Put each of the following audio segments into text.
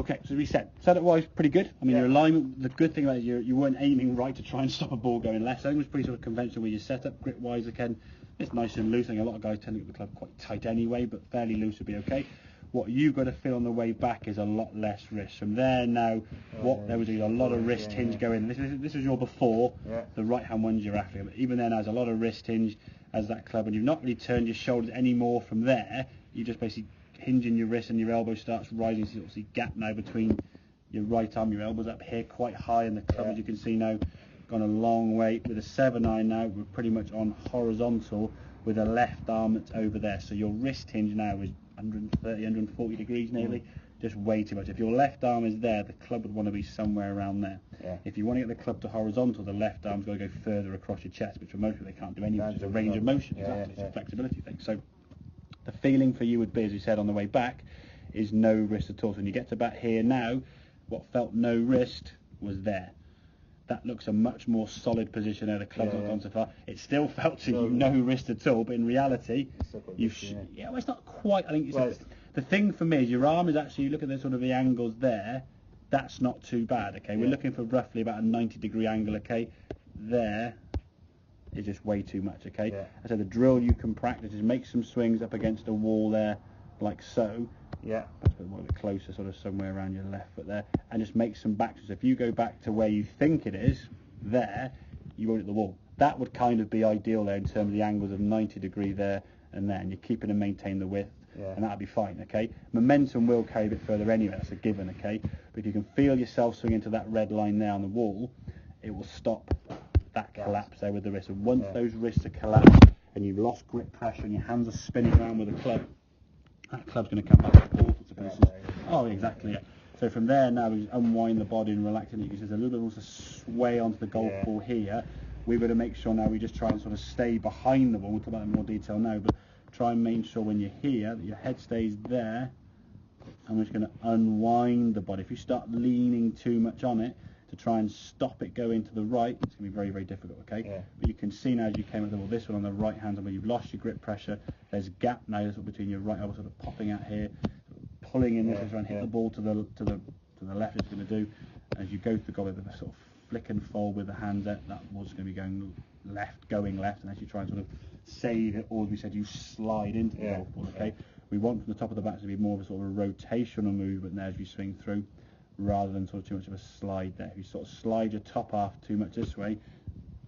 Okay, so as we said, setup-wise, pretty good. I mean, your alignment, the good thing about it is you weren't aiming right to try and stop a ball going left. So it was pretty sort of conventional with your setup. Grip-wise, again, it's nice and loose. I think a lot of guys tend to get the club quite tight anyway, but fairly loose would be okay. What you've got to feel on the way back is a lot less wrist. From there now, there was a lot of wrist hinge going. This was your before, the right-hand one's your after. But even then, there's a lot of wrist hinge as that club, and you've not really turned your shoulders any more from there. You just basically hinging your wrist and your elbow starts rising. So you see gap now between your right arm, your elbows up here quite high, and the club, as you can see now, gone a long way. With a 7-iron now, we're pretty much on horizontal with a left arm that's over there. So your wrist hinge now is 130, 140 degrees nearly, just way too much. If your left arm is there, the club would want to be somewhere around there. If you want to get the club to horizontal, the left arm's got to go further across your chest, which for most people they can't do anyway. It's a range of motion, exactly. It's a flexibility thing. So the feeling for you would be, as you said on the way back, is no wrist at all. So when you get to about here now, what felt no wrist was there. That looks a much more solid position there. The club's not gone so far. It still felt to you no wrist at all, but in reality, well, it's not quite. I think the thing for me is your arm is actually, you look at the sort of the angles there, that's not too bad. Okay, we're looking for roughly about a 90-degree angle. Okay, there is just way too much. Okay, I said the drill you can practice is make some swings up against a wall there, like so. Let's put one a bit closer, sort of somewhere around your left foot there, and just make some back. So if you go back to where you think it is, there, you won't hit the wall. That would kind of be ideal there in terms of the angles of 90 degree there and there, and you're keeping and maintain the width, and that'll be fine. Okay, momentum will carry a bit further anyway. That's a given. Okay, but if you can feel yourself swing into that red line there on the wall, it will stop that collapse there with the wrist. And once those wrists are collapsed and you've lost grip pressure and your hands are spinning around with the club, that club's going to come back to all sorts of pieces. Oh, exactly. So from there now, we just unwind the body and relax it. There's a little bit also sway onto the golf ball here. We've got to make sure now we just try and sort of stay behind the ball. We'll talk about that in more detail now, but try and make sure when you're here that your head stays there. I'm just going to unwind the body. If you start leaning too much on it to try and stop it going to the right, it's going to be very, very difficult. Okay, but you can see now as you came at the ball, this one on the right hand, where you've lost your grip pressure, there's a gap now between your right elbow sort of popping out here, pulling in this, trying to hit the ball to the left. It's going to do as you go to the goal with a sort of flick and fold with the hands out. That ball's going to be going left, and as you try and sort of save it, or as we said, you slide into the golf ball. Okay, we want from the top of the bat to be more of a sort of a rotational movement there as you swing through, rather than sort of too much of a slide there. If you sort of slide your top half too much this way,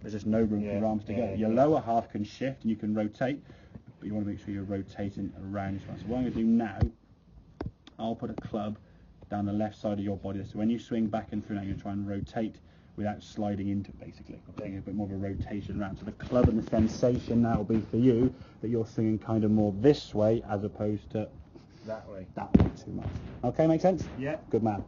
there's just no room for your arms to go. Your lower half can shift and you can rotate, but you want to make sure you're rotating around your spine. So what I'm going to do now, I'll put a club down the left side of your body. So when you swing back and through now, you're going to try and rotate without sliding into it, basically. I'm taking a bit more of a rotation around. So the club and the sensation now will be for you that you're swinging kind of more this way as opposed to that way. That way too much. Okay, make sense? Yeah. Good man.